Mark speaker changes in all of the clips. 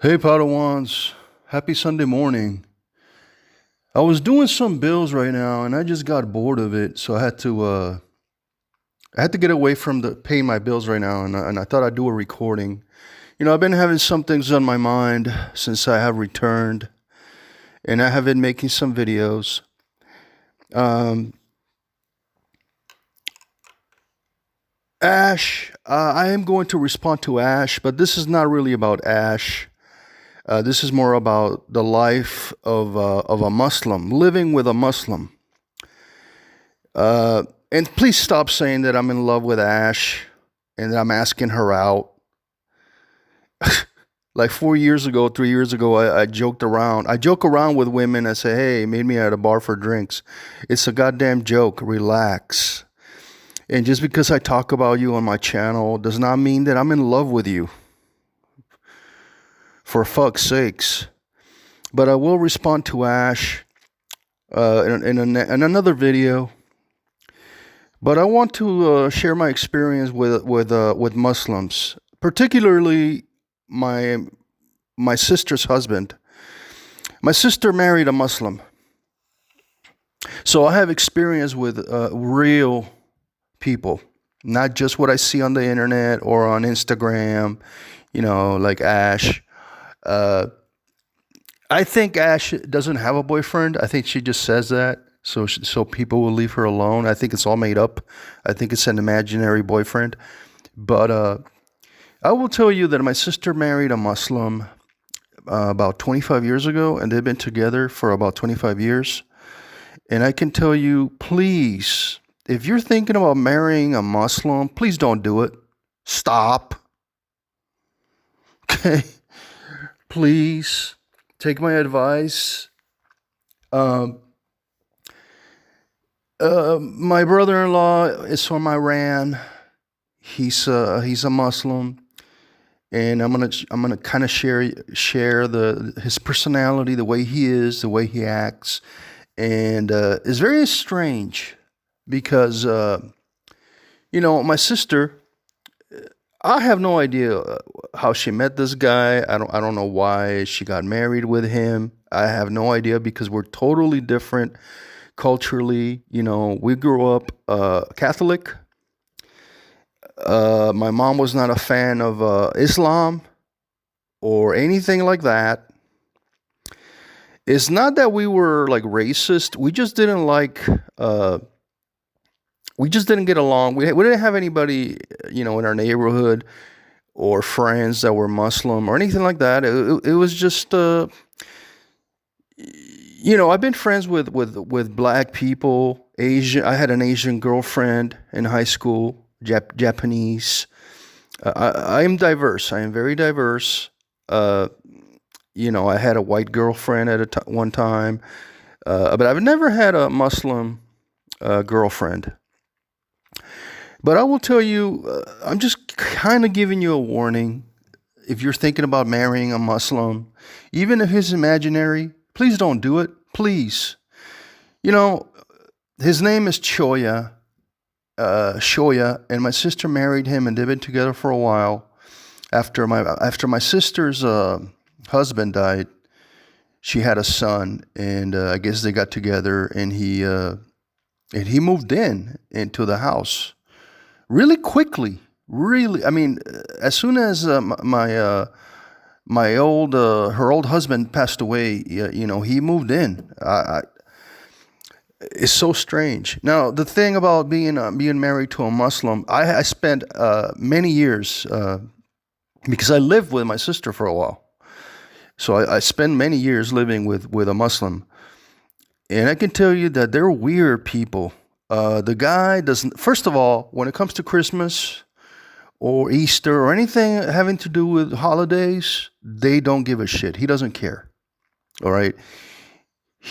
Speaker 1: Hey Padawans, happy Sunday morning. I was doing some bills right now and I just got bored of it, so I had to get away from the paying my bills right now and I thought I'd do a recording. I've been having some things on my mind since I have returned and I have been making some videos. Um Ash, I am going to respond to Ash, but this is not really about Ash. This is more about the life of a Muslim, living with a Muslim. And please stop saying that I'm in love with Ash and that I'm asking her out. Like 4 years ago, 3 years ago, I joked around. I joke around with women. I say, hey, meet me at a bar for drinks. It's a goddamn joke. Relax. And just because I talk about you on my channel does not mean that I'm in love with you. For fuck's sakes. But I will respond to Ash in another video. But I want to share my experience with Muslims, particularly my sister's husband. My sister married a Muslim, so I have experience with real people, not just what I see on the internet or on Instagram. Like Ash. I think Ash doesn't have a boyfriend. I think she just says that so people will leave her alone. I think it's all made up. I think it's an imaginary boyfriend. But I will tell you that my sister married a Muslim about 25 years ago, and they've been together for about 25 years. And I can tell you, please, if you're thinking about marrying a Muslim, please don't do it. Stop. Okay? Please take my advice. My brother-in-law is from Iran. He's a Muslim, and I'm gonna kind of share his personality, the way he is, the way he acts, and it's very strange because my sister. I have no idea how she met this guy. I don't know why she got married with him. I have no idea because we're totally different culturally. We grew up Catholic. My mom was not a fan of Islam or anything like that. It's not that we were like racist. We just didn't like. We just didn't get along. We didn't have anybody, in our neighborhood or friends that were Muslim or anything like that. It was just, I've been friends with black people, Asian. I had an Asian girlfriend in high school, Japanese. I am diverse. I am very diverse. I had a white girlfriend at one time, but I've never had a Muslim girlfriend. But I will tell you, I'm just kind of giving you a warning. If you're thinking about marrying a Muslim, even if he's imaginary, please don't do it. Please. His name is Shoya, and my sister married him, and they've been together for a while. After my sister's husband died, she had a son, and I guess they got together, and he moved into the house. Really quickly, really. I mean, as soon as her old husband passed away, he moved in. It's so strange. Now, the thing about being married to a Muslim, I spent many years because I lived with my sister for a while, so I spent many years living with a Muslim, and I can tell you that they're weird people. The guy doesn't, first of all, when it comes to Christmas or Easter or anything having to do with holidays, they don't give a shit. He doesn't care. All right.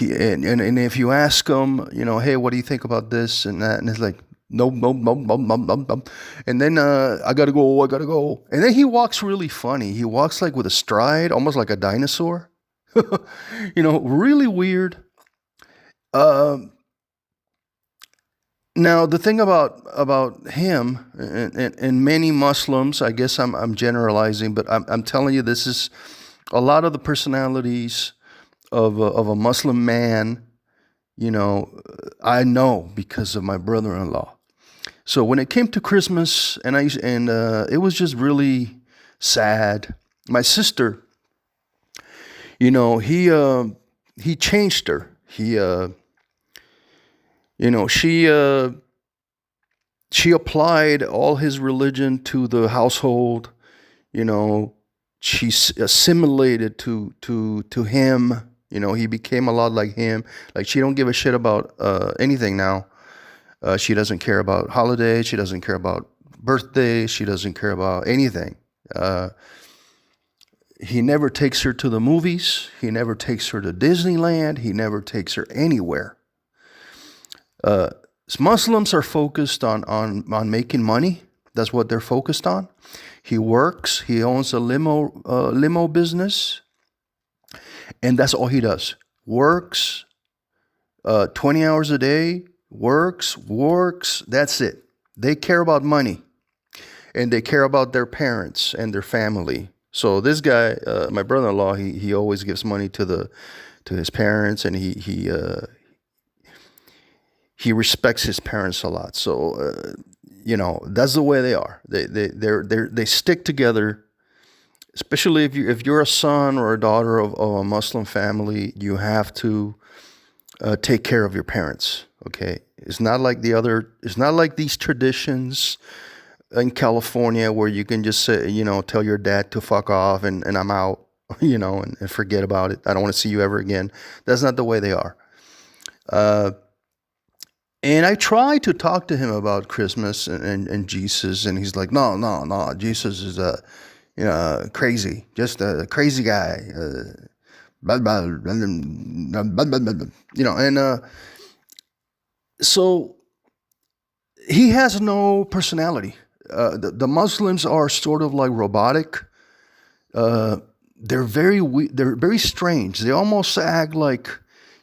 Speaker 1: And if you ask him, hey, what do you think about this and that? And it's like, no, no, no, no, no, no, no. And then I gotta go. And then he walks really funny. He walks like with a stride, almost like a dinosaur. Really weird. Now, the thing about him and many Muslims, I guess I'm generalizing, but I'm telling you, this is A lot of the personalities of a Muslim man, I know because of my brother-in-law. So when it came to Christmas, it was just really sad. My sister, he changed her. She applied all his religion to the household. You know, she assimilated to him. He became a lot like him. Like, she don't give a shit about anything now. She doesn't care about holidays. She doesn't care about birthdays. She doesn't care about anything. He never takes her to the movies. He never takes her to Disneyland. He never takes her anywhere. Muslims are focused on making money. That's what they're focused on. He works. He owns a limo business, and that's all he does. Works 20 hours a day. Works. That's it. They care about money, and they care about their parents and their family. So this guy, my brother-in-law, he always gives money to his parents, and he respects his parents a lot. So that's the way they are. They stick together. Especially if you're a son or a daughter of a Muslim family, you have to take care of your parents. Okay, it's not like these traditions in California where you can just say, tell your dad to fuck off and I'm out, and forget about it. I don't want to see you ever again. That's not the way they are. And I try to talk to him about Christmas and Jesus, and he's like, no, Jesus is crazy, just a crazy guy, so he has no personality. The Muslims are sort of like robotic. They're very strange. They almost act like,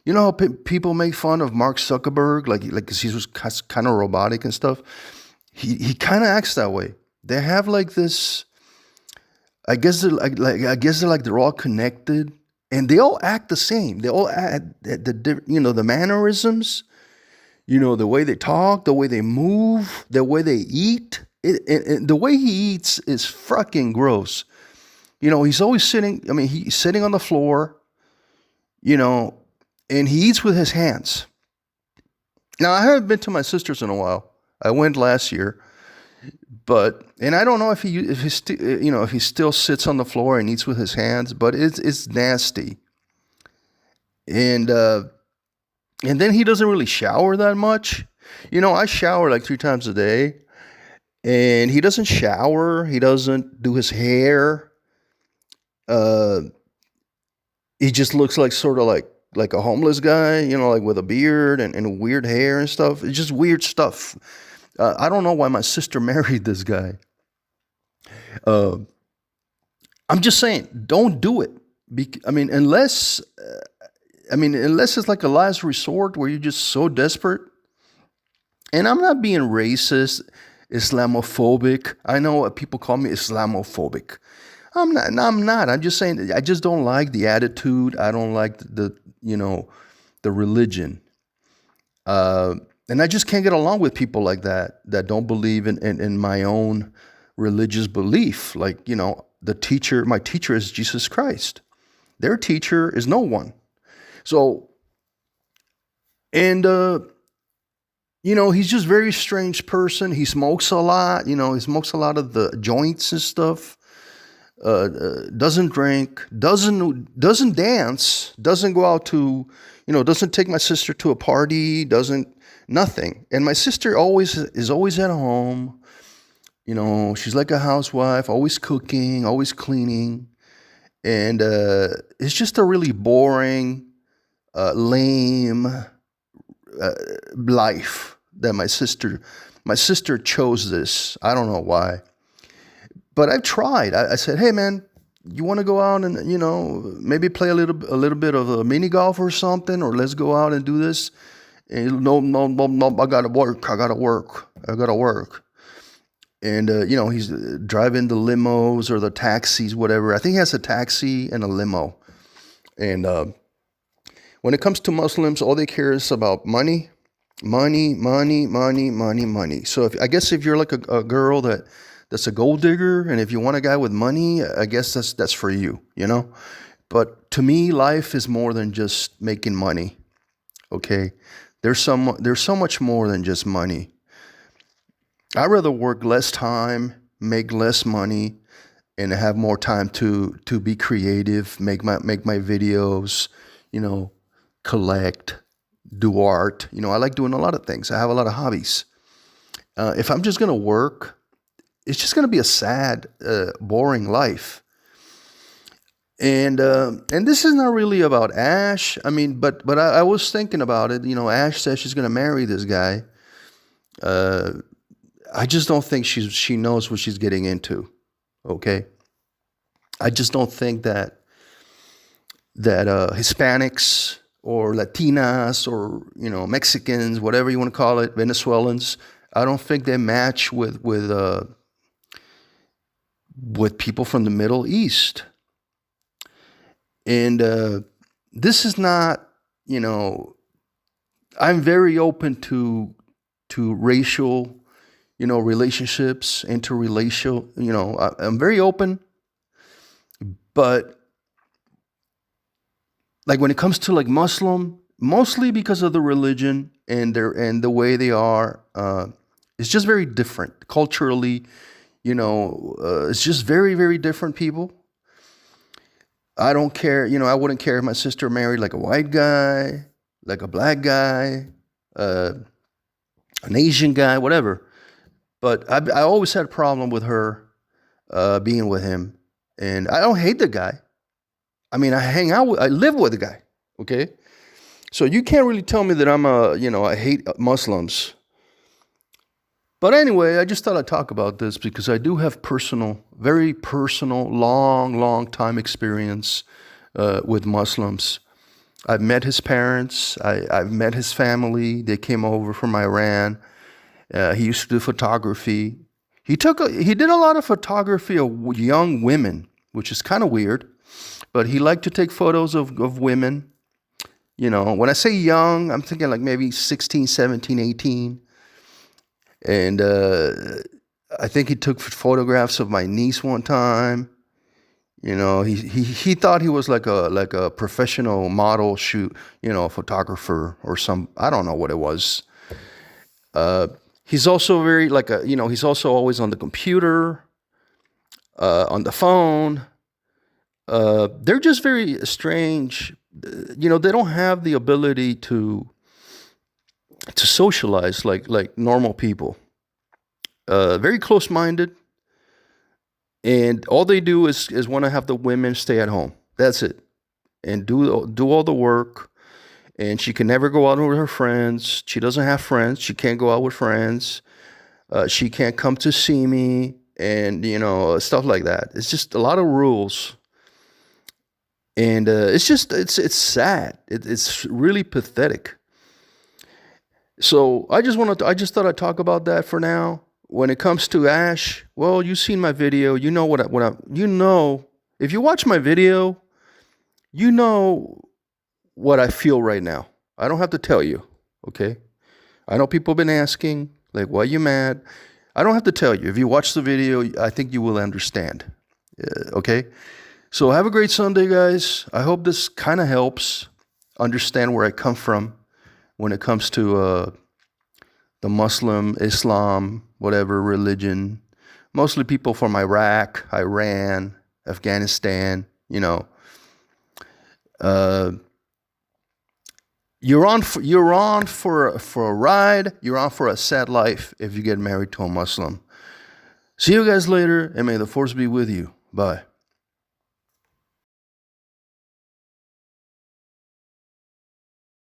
Speaker 1: how people make fun of Mark Zuckerberg, like 'cause he was kind of robotic and stuff. He kind of acts that way. They have like this. I guess they're all connected, and they all act the same. They all act the mannerisms, the way they talk, the way they move, the way they eat. The way he eats is fucking gross. He's always sitting. I mean, he's sitting on the floor. And he eats with his hands. Now, I haven't been to my sister's in a while. I went last year, and I don't know if he still sits on the floor and eats with his hands, but it's nasty. And then he doesn't really shower that much. I shower like 3 times a day, and he doesn't shower. He doesn't do his hair. He just looks like sort of like a homeless guy, like with a beard and weird hair and stuff. It's just weird stuff. I don't know why my sister married this guy. I'm just saying, don't do it. Unless it's like a last resort where you're just so desperate. And I'm not being racist, Islamophobic. I know people call me Islamophobic. I'm not. I'm just saying, I just don't like the attitude. I don't like the religion. And I just can't get along with people like that don't believe in my own religious belief. Like, my teacher is Jesus Christ. Their teacher is no one. So, and, he's just a very strange person. He smokes a lot. He smokes a lot of the joints and stuff. Doesn't drink, doesn't dance, doesn't go out to, doesn't take my sister to a party, nothing. And my sister is always at home. She's like a housewife, always cooking, always cleaning. And it's just a really boring, lame life that my sister chose this. I don't know why. But I've tried. I said, hey, man, you want to go out and, maybe play a little bit of a mini golf or something, or let's go out and do this. And no, I got to work. And he's driving the limos or the taxis, whatever. I think he has a taxi and a limo. And when it comes to Muslims, all they care is about money, money, money, money, money, money. So I guess if you're like a girl that's a gold digger, and if you want a guy with money, I guess that's for you, But to me, life is more than just making money. Okay, there's so much more than just money. I'd rather work less time, make less money, and have more time to be creative, make my videos, collect, do art. I like doing a lot of things. I have a lot of hobbies. If I'm just gonna work, it's just gonna be a sad, boring life. And this is not really about Ash. I mean, but I was thinking about it. Ash says she's gonna marry this guy. I just don't think she knows what she's getting into. Okay, I just don't think that Hispanics or Latinas or Mexicans, whatever you want to call it, Venezuelans, I don't think they match with people from the Middle East. And this is not, I'm very open to racial, relationships, interracial, I'm very open. But like when it comes to like Muslim, mostly because of the religion and the way they are, it's just very different culturally. It's just very, very different people. I don't care. I wouldn't care if my sister married like a white guy, like a black guy, an Asian guy, whatever. But I always had a problem with her being with him. And I don't hate the guy. I mean, I live with the guy. Okay. So you can't really tell me that I hate Muslims. But anyway, I just thought I'd talk about this because I do have very personal, long time experience with Muslims. I've met his parents. I've met his family. They came over from Iran. He used to do photography. He did a lot of photography of young women, which is kind of weird. But he liked to take photos of women. When I say young, I'm thinking like maybe 16, 17, 18. And I think he took photographs of my niece one time. He thought he was like a professional model photographer or I don't know what it was. He's also very he's also always on the computer, on the phone. They're just very strange. They don't have the ability to socialize like normal people. Very close-minded, and all they do is want to have the women stay at home. That's it, and do all the work. And she can never go out with her friends. She doesn't have friends. She can't go out with friends. She can't come to see me, and stuff like that. It's just a lot of rules. And it's sad. It's really pathetic. So I just thought I'd talk about that for now. When it comes to Ash, well, you've seen my video. You know if you watch my video, you know what I feel right now. I don't have to tell you, okay? I know people have been asking, like, why are you mad? I don't have to tell you. If you watch the video, I think you will understand, okay? So have a great Sunday, guys. I hope this kind of helps understand where I come from when it comes to the Muslim, Islam, whatever religion. Mostly people from Iraq, Iran, Afghanistan, You're on for a ride. You're on for a sad life if you get married to a Muslim. See you guys later, and may the force be with you. Bye.